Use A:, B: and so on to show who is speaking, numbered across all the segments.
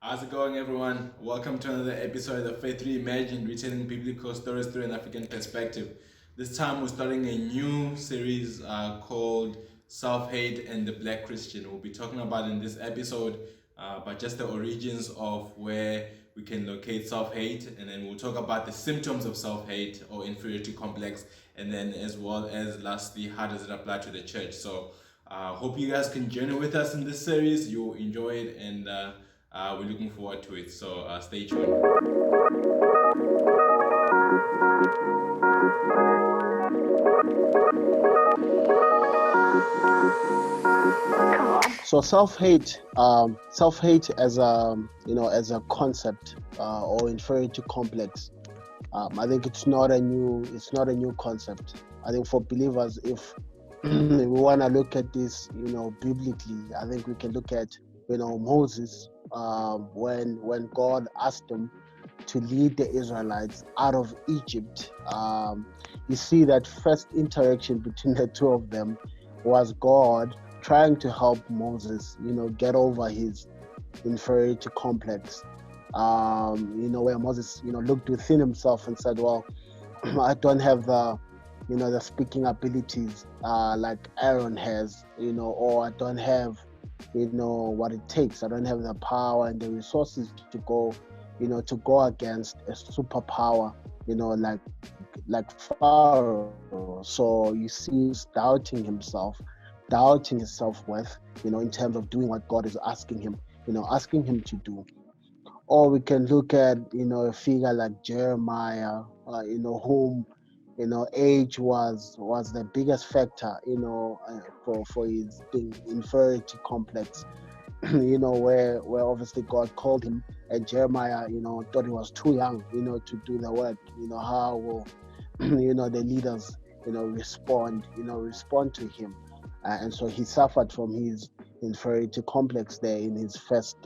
A: How's it going, everyone? Welcome to another episode of Faith Reimagined, retelling biblical stories through an African perspective. This time, we're starting a new series called Self Hate and the Black Christian. We'll be talking about in this episode about just the origins of where we can locate self hate, and then we'll talk about the symptoms of self hate or inferiority complex, and then as well as lastly, how does it apply to the church. So, hope you guys can journey with us in this series. You'll enjoy it, and we're looking forward to it. So stay tuned.
B: So self-hate as a concept or inferiority complex. I think it's not a new concept. I think for believers, if we want to look at this, biblically, I think we can look at, Moses, when God asked him to lead the Israelites out of Egypt. You see that first interaction between the two of them was God trying to help Moses, get over his inferiority complex. Where Moses, looked within himself and said, well, I don't have the speaking abilities like Aaron has, or I don't have, what it takes. I don't have the power and the resources to go against a superpower, like Pharaoh. So you see he's doubting his self-worth, in terms of doing what God is asking him to do. Or we can look at, a figure like Jeremiah, whom, age was the biggest factor, for his inferiority complex. where obviously God called him, and Jeremiah, thought he was too young, to do the work. How will, the leaders, respond to him, and so he suffered from his inferiority complex there in his first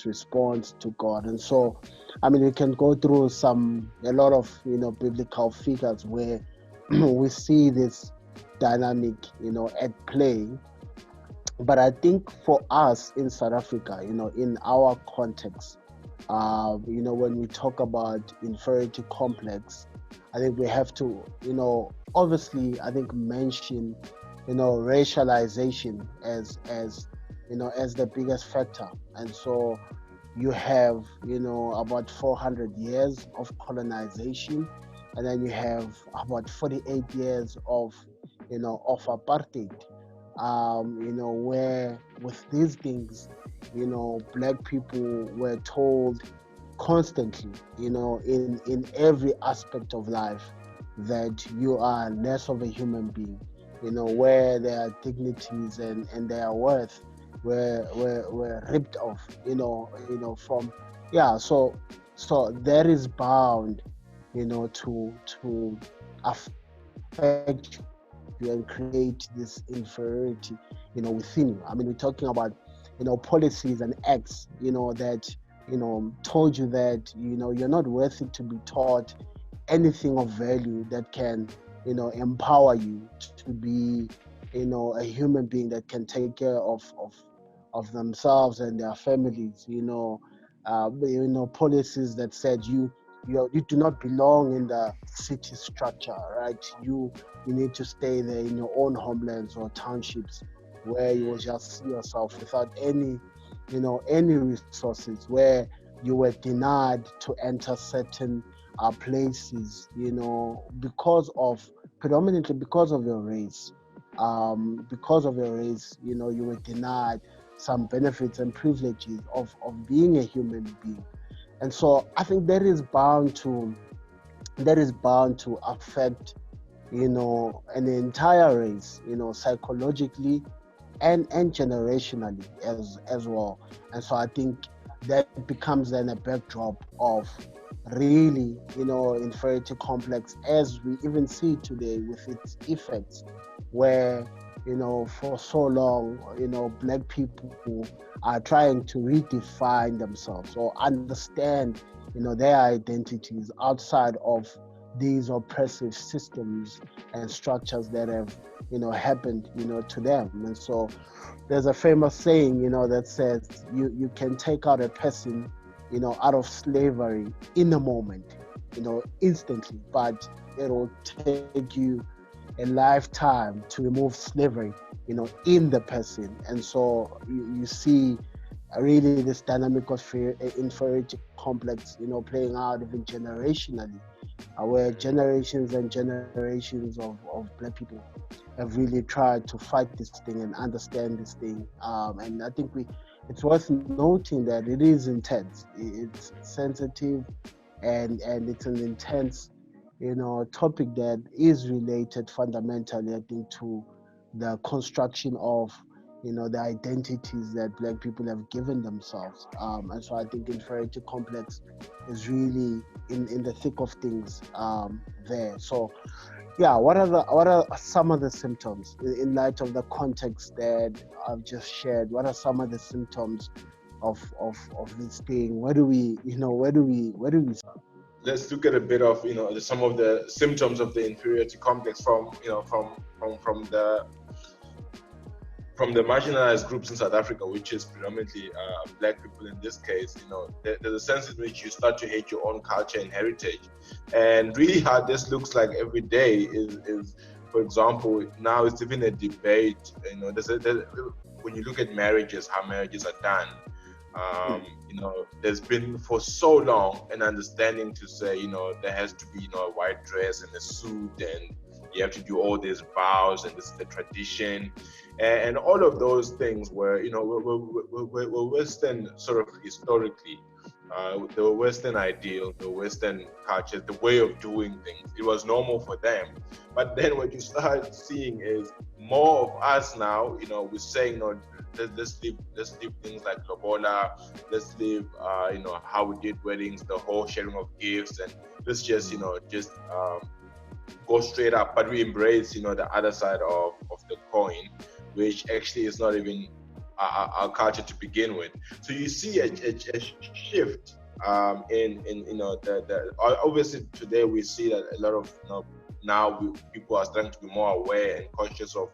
B: response to God. And so, I mean, we can go through a lot of, biblical figures where we see this dynamic, at play. But I think for us in South Africa, in our context, when we talk about inferiority complex, I think we have to, obviously, I think mention, racialization as the biggest factor. And so you have, about 400 years of colonization, and then you have about 48 years of apartheid. Where with these things, Black people were told constantly, in every aspect of life, that you are less of a human being, where their dignities and their worth were ripped off, from, yeah. So that is bound, to affect you and create this inferiority, within you. I mean, we're talking about, policies and acts, that, told you that, you're not worthy to be taught anything of value that can, empower you to be, a human being that can take care of themselves and their families. Policies that said you do not belong in the city structure, right? You need to stay there in your own homelands or townships, where you will just see yourself without any resources, where you were denied to enter certain places, predominantly because of your race. Because of your race, you were denied some benefits and privileges of being a human being. And so I think that is bound to affect, an entire race, psychologically and generationally as well. And so I think that becomes then a backdrop of really, inferiority complex, as we even see today with its effects, where, for so long, Black people are trying to redefine themselves or understand, their identities outside of, these oppressive systems and structures that have, happened, to them. And so there's a famous saying, that says you can take out a person, out of slavery in a moment, instantly, but it'll take you a lifetime to remove slavery, in the person. And so you see really this dynamic of inferiority complex, playing out even generationally, where generations and generations of Black people have really tried to fight this thing and understand this thing. And I think it's worth noting that it is intense. It's sensitive, and it's an intense, topic that is related fundamentally, I think, to the construction of, the identities that Black people have given themselves. And so I think inferiority complex is really in the thick of things, there. So yeah, what are some of the symptoms in light of the context that I've just shared? What are some of the symptoms of this thing? Where do we
A: Let's look at a bit of some of the symptoms of the inferiority complex from from the marginalized groups in South Africa, which is predominantly Black people in this case. There's a sense in which you start to hate your own culture and heritage, and really how this looks like every day is, for example, now it's even a debate. When you look at marriages, how marriages are done. There's been for so long an understanding to say, there has to be, a white dress and a suit, and you have to do all these vows, and this is the tradition, and all of those things were, were Western sort of historically. The Western ideal, the Western culture, the way of doing things. It was normal for them. But then what you start seeing is more of us now, we're saying, let's leave things like lobola, let's leave, how we did weddings, the whole sharing of gifts, and let's just, go straight up. But we embrace, the other side of the coin, which actually is not even our culture to begin with. So you see a shift in obviously today we see that a lot of now people are starting to be more aware and conscious of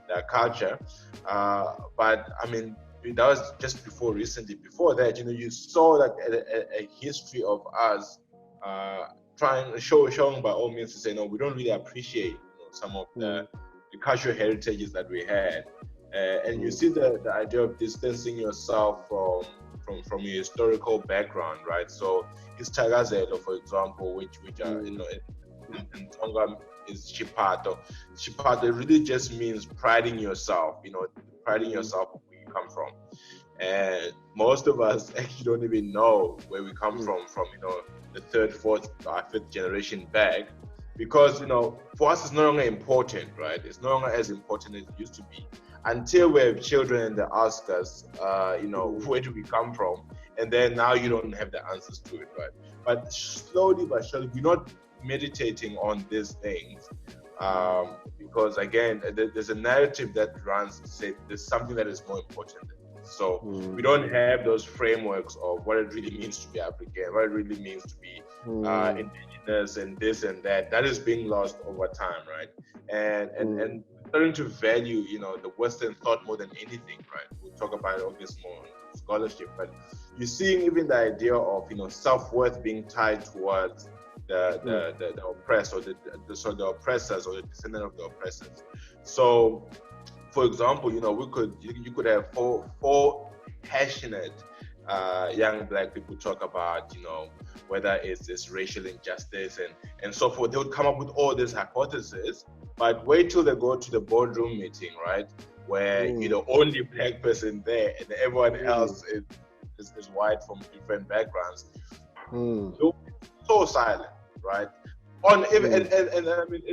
A: their culture, but I mean that was just recently. Before that, you saw like a history of us showing by all means to say, no, we don't really appreciate some of the cultural heritages that we had. And you see the idea of distancing yourself from your historical background, right? So it's Tagazelo, for example, which are, in Tonga is Chipato. Chipato really just means priding yourself, priding yourself where you come from. And most of us actually don't even know where we come from, the third, fourth, fifth generation back. Because, for us, it's no longer important, right? It's no longer as important as it used to be. Until we have children and they ask us, where do we come from? And then now you don't have the answers to it, right? But slowly but surely, we're not meditating on these things. Because again, there's a narrative that runs to say there's something that is more important than this. So we don't have those frameworks of what it really means to be African, what it really means to be indigenous, and this and that. That is being lost over time, right? And starting to value, the Western thought more than anything, right? We'll talk about all this more in scholarship, but you're seeing even the idea of, self-worth being tied towards the oppressed, or the oppressors, or the descendant of the oppressors. So, for example, you could have four passionate young Black people talk about, whether it's this racial injustice and so forth. They would come up with all these hypotheses, but wait till they go to the boardroom meeting, right? Where you're the only Black person there, and everyone else is white from different backgrounds. So silent, right? And I mean,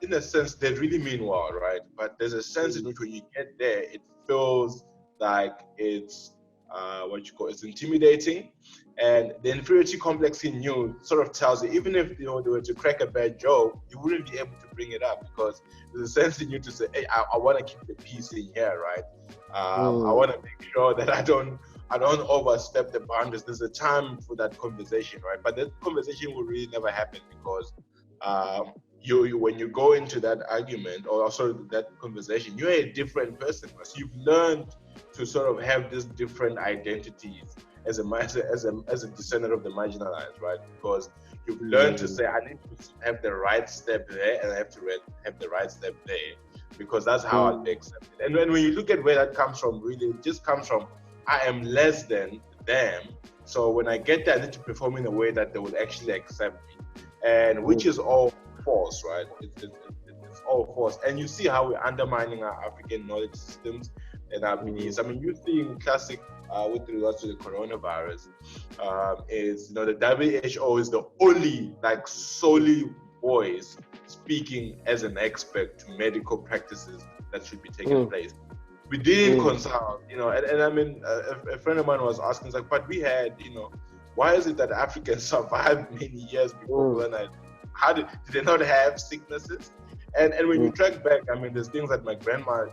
A: in a sense, they really mean well, right? But there's a sense in which when you get there, it feels like it's it's intimidating, and the inferiority complex in you sort of tells you, even if they were to crack a bad joke, you wouldn't be able to bring it up, because there's a sense in you to say, hey, I want to keep the peace in here, right? I want to make sure that I don't overstep the boundaries. There's a time for that conversation, right? But that conversation will really never happen, because when you go into that argument or sort of that conversation, you're a different person. So you've learned to sort of have these different identities as a descendant of the marginalized, right? Because you've learned to
B: Mm,
A: say, I need to have the right step there, and I have to have the right step there, because that's how I'll be
B: mm,
A: accepted. And when you look at where that comes from, really, it just comes from I am less than them. So when I get there, I need to perform in a way that they will actually accept me, and which
B: mm,
A: is all false, right? It's all false. And you see how we're undermining our African knowledge systems and our
B: mm,
A: beliefs. I mean, you see in classic with regards to the coronavirus, is the WHO is the only like solely voice speaking as an expert to medical practices that should be taking
B: mm,
A: place. We didn't
B: mm,
A: consult, and I mean, a friend of mine was asking, like, but we had, why is it that Africans survived many years before
B: mm,
A: colonization? How did they not have sicknesses? And when you
B: mm,
A: track back, I mean, there's things that my grandma,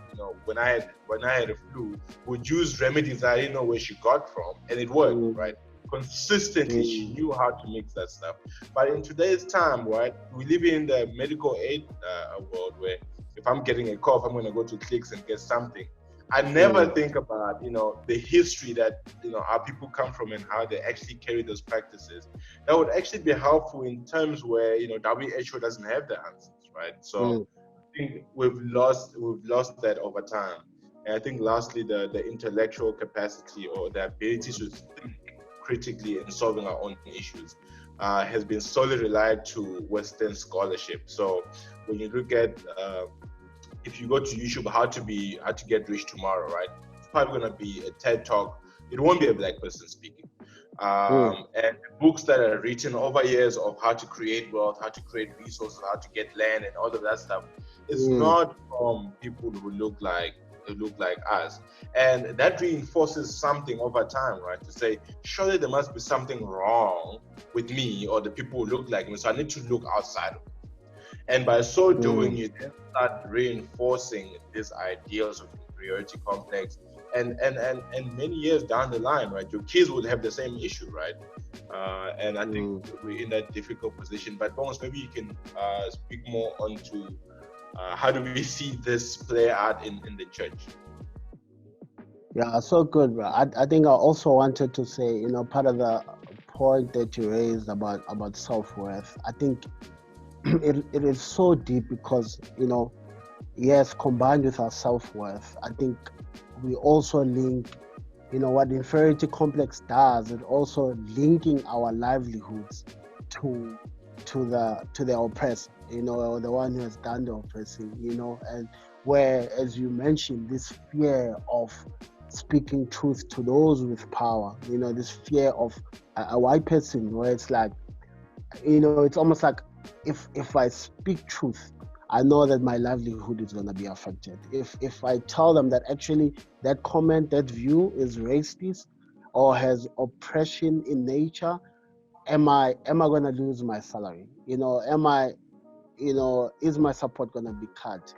A: when I had a flu, would use remedies I didn't know where she got from, and it worked,
B: mm,
A: right? Consistently, she
B: mm,
A: knew how to mix that stuff. But in today's time, right, we live in the medical aid world where if I'm getting a cough, I'm going to go to clicks and get something. I never
B: mm,
A: think about, the history that, our people come from and how they actually carry those practices. That would actually be helpful in terms where, WHO doesn't have the answers, right? So
B: mm.
A: I think we've lost that over time. And I think lastly, the intellectual capacity or the ability to think critically in solving our own issues has been solely relied to Western scholarship. So when you look at if you go to YouTube, how to get rich tomorrow, right? It's probably gonna be a TED talk. It won't be a black person speaking.
B: Mm,
A: And books that are written over years of how to create wealth, how to create resources, how to get land, and all of that stuff is
B: mm,
A: not from people who look like us, and that reinforces something over time, right? To say, surely there must be something wrong with me or the people who look like me, so I need to look outside of it. And by so doing,
B: mm.
A: you then start reinforcing these ideals of inferiority complex. And many years down the line, right, your kids will have the same issue, right? And I think
B: Mm.
A: we're in that difficult position. But Bones, maybe you can speak more onto how do we see this play out in the church?
B: Yeah, so good, bro. I think I also wanted to say, part of the point that you raised about self-worth, I think it is so deep because, yes, combined with our self-worth, I think we also link, what inferiority complex does, it also linking our livelihoods to to the oppressor, or the one who has done the oppressing, and where, as you mentioned, this fear of speaking truth to those with power, this fear of a white person, where it's like, it's almost like if I speak truth, I know that my livelihood is going to be affected. If I tell them that actually that comment, that view is racist or has oppression in nature, am I going to lose my salary? Am I, is my support going to be cut?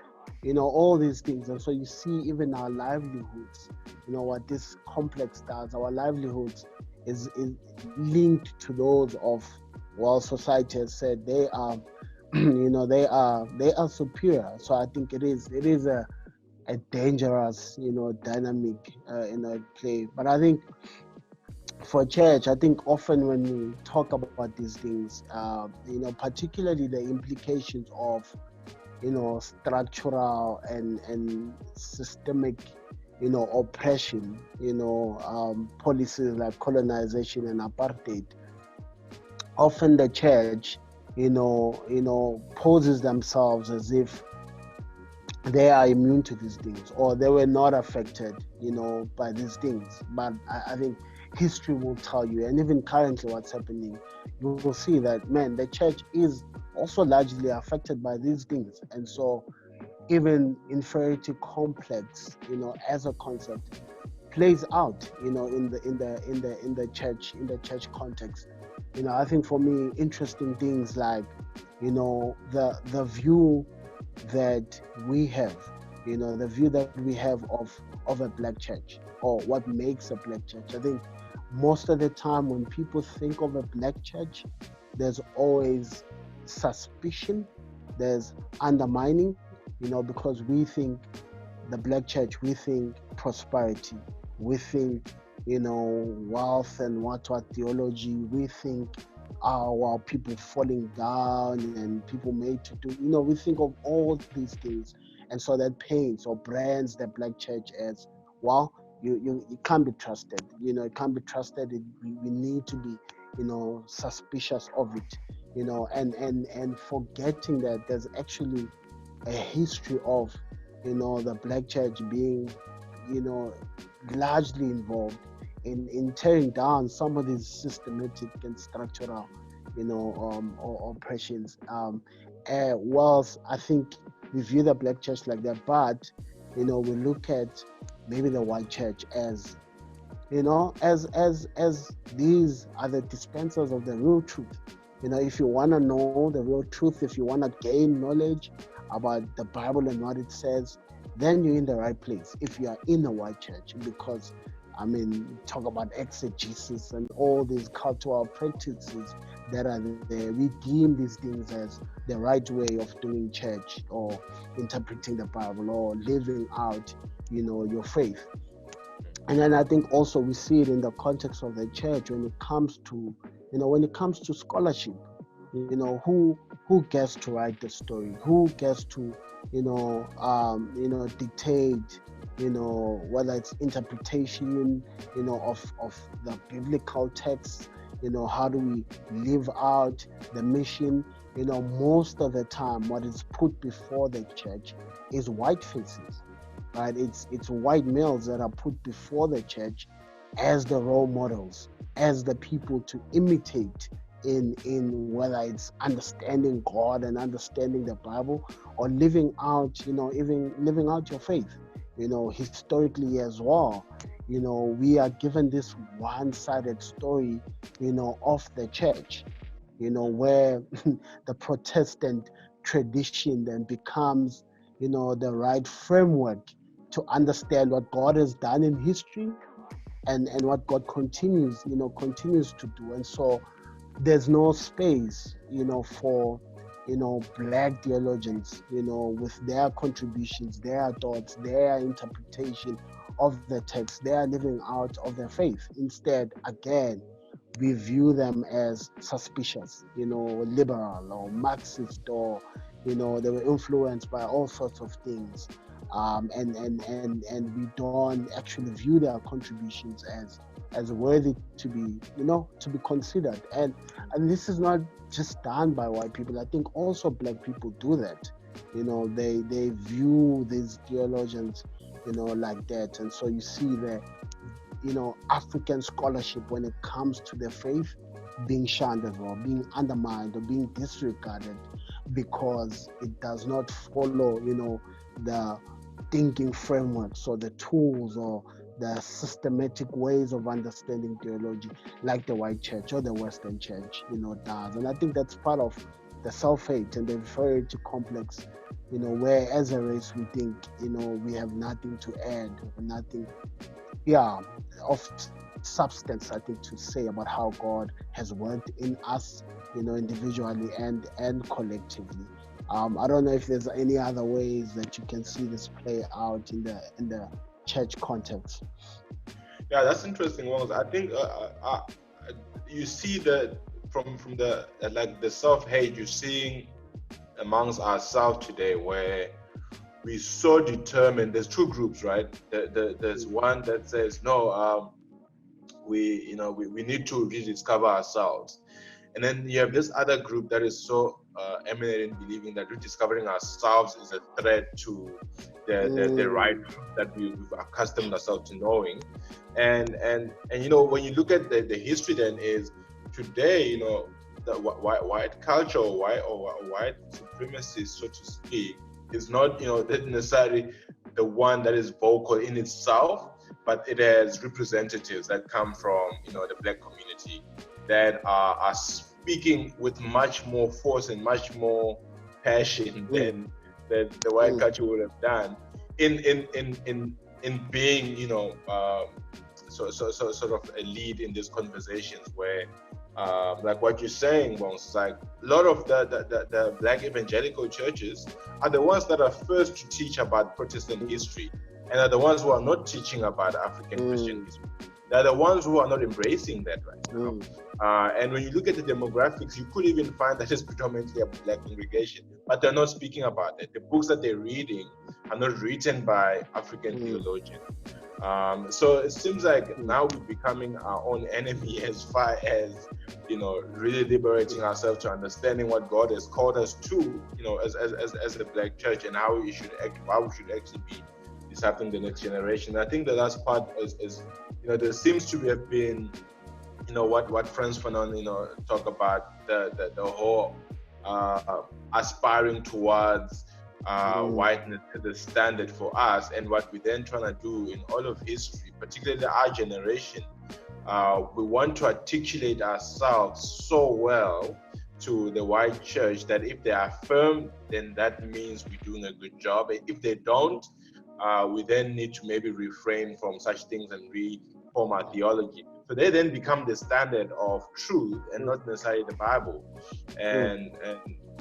B: All these things. And so you see, even our livelihoods, what this complex does, our livelihoods is linked to those of, well, society has said they are, they are superior. So I think it is a dangerous, dynamic, play. But I think for church, I think often when we talk about these things, particularly the implications of, structural and systemic, oppression, policies like colonization and apartheid, often the church, poses themselves as if they are immune to these things or they were not affected, by these things. But I think history will tell you, and even currently what's happening, you will see that, man, the church is also largely affected by these things. And so even inferiority complex, as a concept, plays out, in the church context. I think for me, interesting things like, the view that we have, the view that we have of a black church, or what makes a black church. I think most of the time when people think of a black church, there's always suspicion, there's undermining, because we think the black church, we think prosperity, we think, wealth and what theology, we think, well, people falling down and people made to do, we think of all these things. And so that paints or brands the black church as, well, it can't be trusted, it can't be trusted. We need to be, suspicious of it, and forgetting that there's actually a history of, the black church being, you know, largely involved in tearing down some of these systematic and structural, oppressions. Whilst I think we view the black church like that, but, we look at maybe the white church as, as these are the dispensers of the real truth. If you want to know the real truth, if you want to gain knowledge about the Bible and what it says, then you're in the right place if you are in a white church. Because, I mean, talk about exegesis and all these cultural practices that are there. We deem these things as the right way of doing church, or interpreting the Bible, or living out, your faith. And then I think also we see it in the context of the church when it comes to, scholarship. Who gets to write the story? Who gets to, dictate, whether it's interpretation, of the biblical texts. How do we live out the mission? Most of the time, what is put before the church is white faces, right? It's white males that are put before the church as the role models, as the people to imitate in whether it's understanding God and understanding the Bible, or living out, even living out your faith. Historically as well, we are given this one-sided story, of the church, where the Protestant tradition then becomes, the right framework to understand what God has done in history, and what God continues to do. And so there's no space, for, black theologians, with their contributions, their thoughts, their interpretation of the text, their living out of their faith. Instead, again, we view them as suspicious, liberal or Marxist, or, they were influenced by all sorts of things. And we don't actually view their contributions as worthy to be, to be considered. And this is not just done by white people. I think also black people do that. They view these theologians, like that. And so you see that, African scholarship, when it comes to their faith, being shunned as well, being undermined or being disregarded, because it does not follow, the thinking frameworks or the tools or the systematic ways of understanding theology, like the white church or the Western church, does. And I think that's part of the self-hate and the inferiority complex, where as a race we think, we have nothing to add, or nothing, of substance, I think, to say about how God has worked in us, individually and collectively. I don't know if there's any other ways that you can see this play out in the church context.
A: Yeah, that's interesting. Ones. I think you see that from the like the self-hate you're seeing amongst ourselves today, where we so determined. There's two groups, right? There's one that says no, we need to rediscover ourselves, and then you have this other group that is so eminent in believing that rediscovering ourselves is a threat to the right that we've accustomed ourselves to knowing. And when you look at the history, then is today, the white culture, or white supremacy, so to speak, is not that necessarily the one that is vocal in itself, but it has representatives that come from the black community that are speaking with much more force and much more passion than the white culture would have done in being sort of a lead in these conversations, where like what you're saying, Bones, like a lot of the black evangelical churches are the ones that are first to teach about Protestant history, and are the ones who are not teaching about African Christian history. They're the ones who are not embracing that right now. And when you look at the demographics, you could even find that it's predominantly a black congregation, but they're not speaking about it. The books that they're reading are not written by African theologians. So it seems like now we're becoming our own enemy as far as, really liberating ourselves to understanding what God has called us to, as a black church, and how we should actually be discipling the next generation. I think the last part is there seems to have been, what Franz Fanon, talk about the whole aspiring towards whiteness as the standard for us, and what we're then trying to do in all of history, particularly our generation. We want to articulate ourselves so well to the white church that if they affirm, then that means we're doing a good job. If they don't, we then need to maybe refrain from such things and reform our theology. So they then become the standard of truth and not necessarily the Bible. And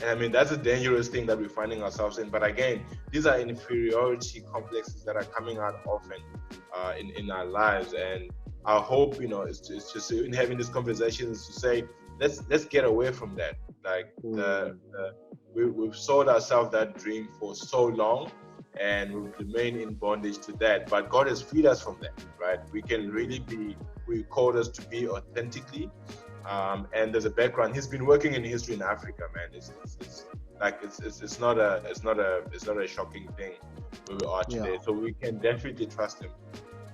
A: I mean, that's a dangerous thing that we're finding ourselves in. But again, these are inferiority complexes that are coming out often in our lives. And our hope, is just in having this conversation is to say, let's get away from that. Like we've sold ourselves that dream for so long, and we've remained in bondage to that. But God has freed us from that, right? We can really be, we called us to be authentically. And there's a background. He's been working in history in Africa, man. It's not a shocking thing where we are today. So we can definitely trust him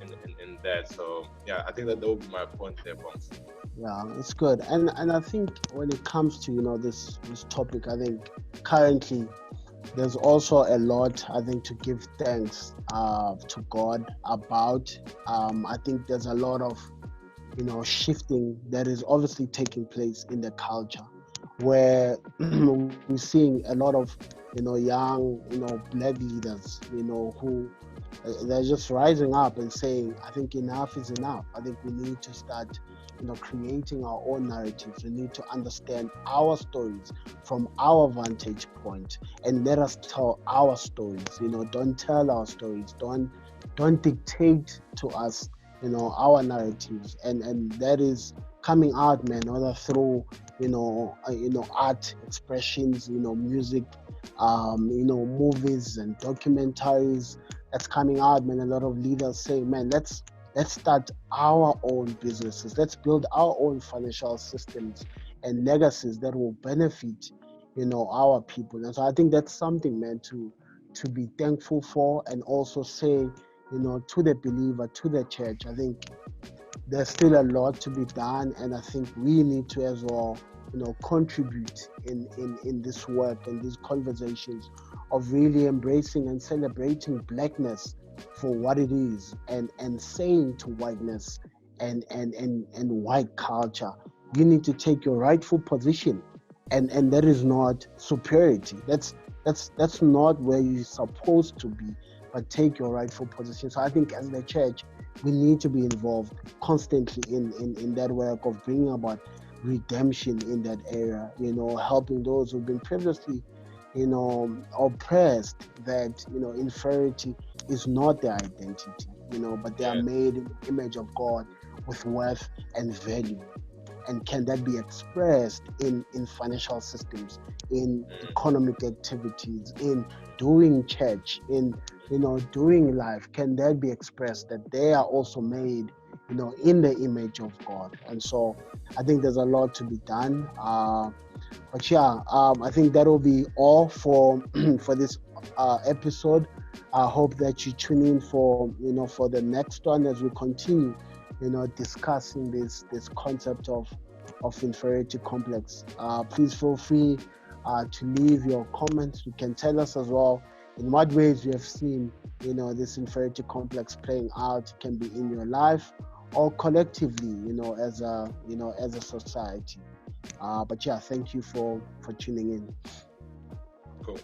A: in that. So yeah, I think that would be my point there, Bongs.
B: Yeah, it's good. And I think when it comes to this topic, I think currently there's also a lot, I think, to give thanks to God about. I think there's a lot of shifting that is obviously taking place in the culture, where we're seeing a lot of young black leaders who they're just rising up and saying, I think enough is enough. I think we need to start creating our own narratives. We need to understand our stories from our vantage point, and let us tell our stories. Don't tell our stories. Don't dictate to us our narratives, and that is coming out, man, whether through art expressions, music, movies and documentaries. That's coming out, man. A lot of leaders say, man, let's start our own businesses. Let's build our own financial systems and legacies that will benefit our people. And so I think that's something, man, to be thankful for, and also say to the believer, to the church, I think there's still a lot to be done, and I think we need to as well, contribute in this work and these conversations of really embracing and celebrating blackness for what it is, and saying to whiteness and white culture, you need to take your rightful position, and that is not superiority. That's not where you're supposed to be, but take your rightful position. So I think as the church, we need to be involved constantly in that work of bringing about redemption in that area, helping those who've been previously, oppressed, that, inferiority is not their identity, but they are made in the image of God with worth and value. And can that be expressed in financial systems, in economic activities, in doing church, in doing life? Can that be expressed that they are also made in the image of God? And so I think there's a lot to be done. But yeah, I think that will be all for for this episode. I hope that you tune in for for the next one as we continue discussing this concept of inferiority complex. Please feel free to leave your comments. You can tell us as well in what ways you have seen this inferiority complex playing out. It can be in your life or collectively, as a society. But yeah, thank you for tuning in.
A: Cool.